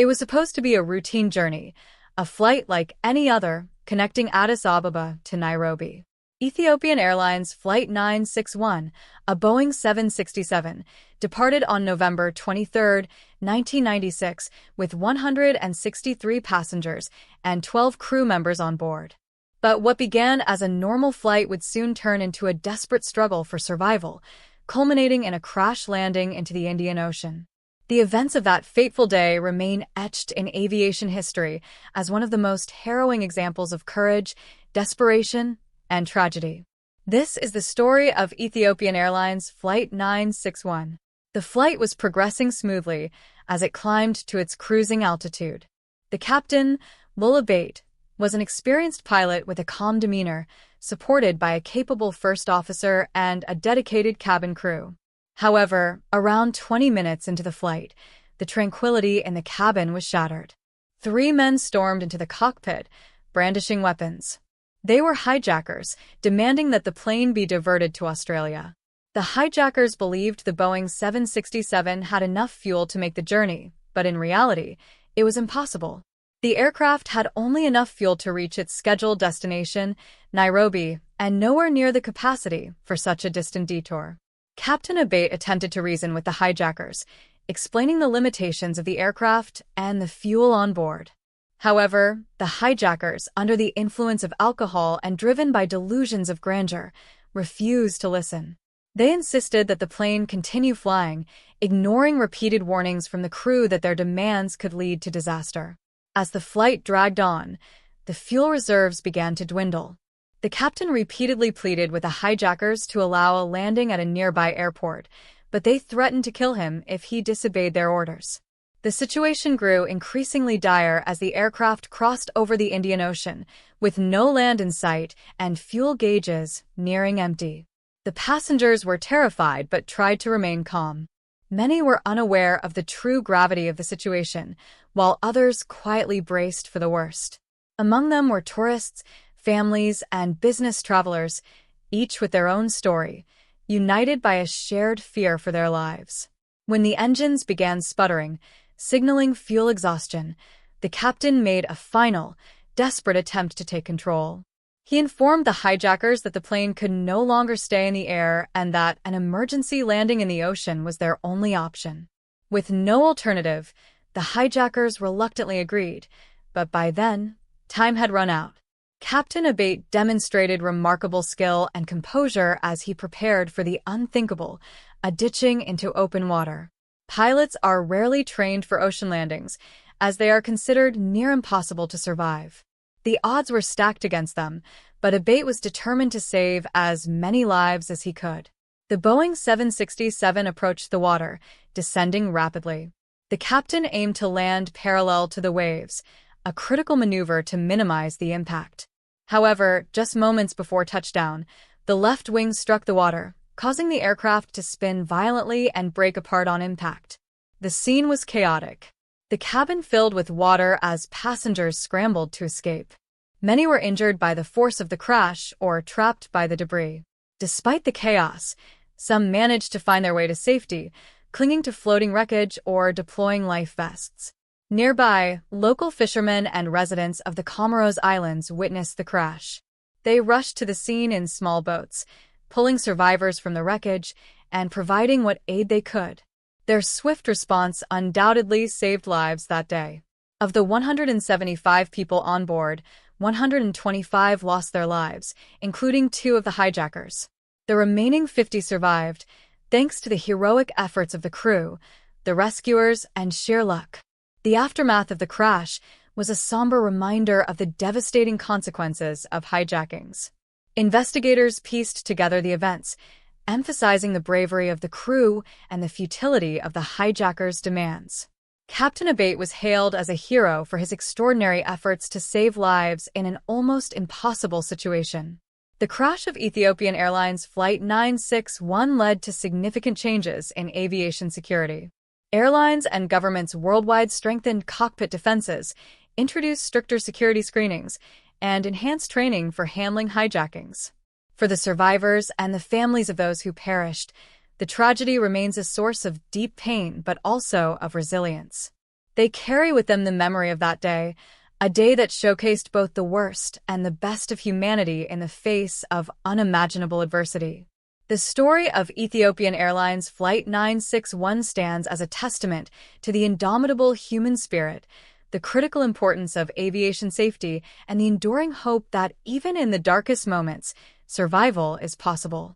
It was supposed to be a routine journey, a flight like any other, connecting Addis Ababa to Nairobi. Ethiopian Airlines Flight 961, a Boeing 767, departed on November 23, 1996, with 163 passengers and 12 crew members on board. But what began as a normal flight would soon turn into a desperate struggle for survival, culminating in a crash landing into the Indian Ocean. The events of that fateful day remain etched in aviation history as one of the most harrowing examples of courage, desperation, and tragedy. This is the story of Ethiopian Airlines Flight 961. The flight was progressing smoothly as it climbed to its cruising altitude. The captain, Bate, was an experienced pilot with a calm demeanor, supported by a capable first officer and a dedicated cabin crew. However, around 20 minutes into the flight, the tranquility in the cabin was shattered. 3 men stormed into the cockpit, brandishing weapons. They were hijackers, demanding that the plane be diverted to Australia. The hijackers believed the Boeing 767 had enough fuel to make the journey, but in reality, it was impossible. The aircraft had only enough fuel to reach its scheduled destination, Nairobi, and nowhere near the capacity for such a distant detour. Captain Abate attempted to reason with the hijackers, explaining the limitations of the aircraft and the fuel on board. However, the hijackers, under the influence of alcohol and driven by delusions of grandeur, refused to listen. They insisted that the plane continue flying, ignoring repeated warnings from the crew that their demands could lead to disaster. As the flight dragged on, the fuel reserves began to dwindle. The captain repeatedly pleaded with the hijackers to allow a landing at a nearby airport, but they threatened to kill him if he disobeyed their orders. The situation grew increasingly dire as the aircraft crossed over the Indian Ocean, with no land in sight and fuel gauges nearing empty. The passengers were terrified but tried to remain calm. Many were unaware of the true gravity of the situation, while others quietly braced for the worst. Among them were tourists, families, and business travelers, each with their own story, united by a shared fear for their lives. When the engines began sputtering, signaling fuel exhaustion, the captain made a final, desperate attempt to take control. He informed the hijackers that the plane could no longer stay in the air and that an emergency landing in the ocean was their only option. With no alternative, the hijackers reluctantly agreed, but by then, time had run out. Captain Abate demonstrated remarkable skill and composure as he prepared for the unthinkable, a ditching into open water. Pilots are rarely trained for ocean landings, as they are considered near impossible to survive. The odds were stacked against them, but Abate was determined to save as many lives as he could. The Boeing 767 approached the water, descending rapidly. The captain aimed to land parallel to the waves, a critical maneuver to minimize the impact. However, just moments before touchdown, the left wing struck the water, causing the aircraft to spin violently and break apart on impact. The scene was chaotic. The cabin filled with water as passengers scrambled to escape. Many were injured by the force of the crash or trapped by the debris. Despite the chaos, some managed to find their way to safety, clinging to floating wreckage or deploying life vests. Nearby, local fishermen and residents of the Comoros Islands witnessed the crash. They rushed to the scene in small boats, pulling survivors from the wreckage and providing what aid they could. Their swift response undoubtedly saved lives that day. Of the 175 people on board, 125 lost their lives, including 2 of the hijackers. The remaining 50 survived, thanks to the heroic efforts of the crew, the rescuers, and sheer luck. The aftermath of the crash was a somber reminder of the devastating consequences of hijackings. Investigators pieced together the events, emphasizing the bravery of the crew and the futility of the hijackers' demands. Captain Abate was hailed as a hero for his extraordinary efforts to save lives in an almost impossible situation. The crash of Ethiopian Airlines Flight 961 led to significant changes in aviation security. Airlines and governments worldwide strengthened cockpit defenses, introduced stricter security screenings, and enhanced training for handling hijackings. For the survivors and the families of those who perished, the tragedy remains a source of deep pain but also of resilience. They carry with them the memory of that day, a day that showcased both the worst and the best of humanity in the face of unimaginable adversity. The story of Ethiopian Airlines Flight 961 stands as a testament to the indomitable human spirit, the critical importance of aviation safety, and the enduring hope that even in the darkest moments, survival is possible.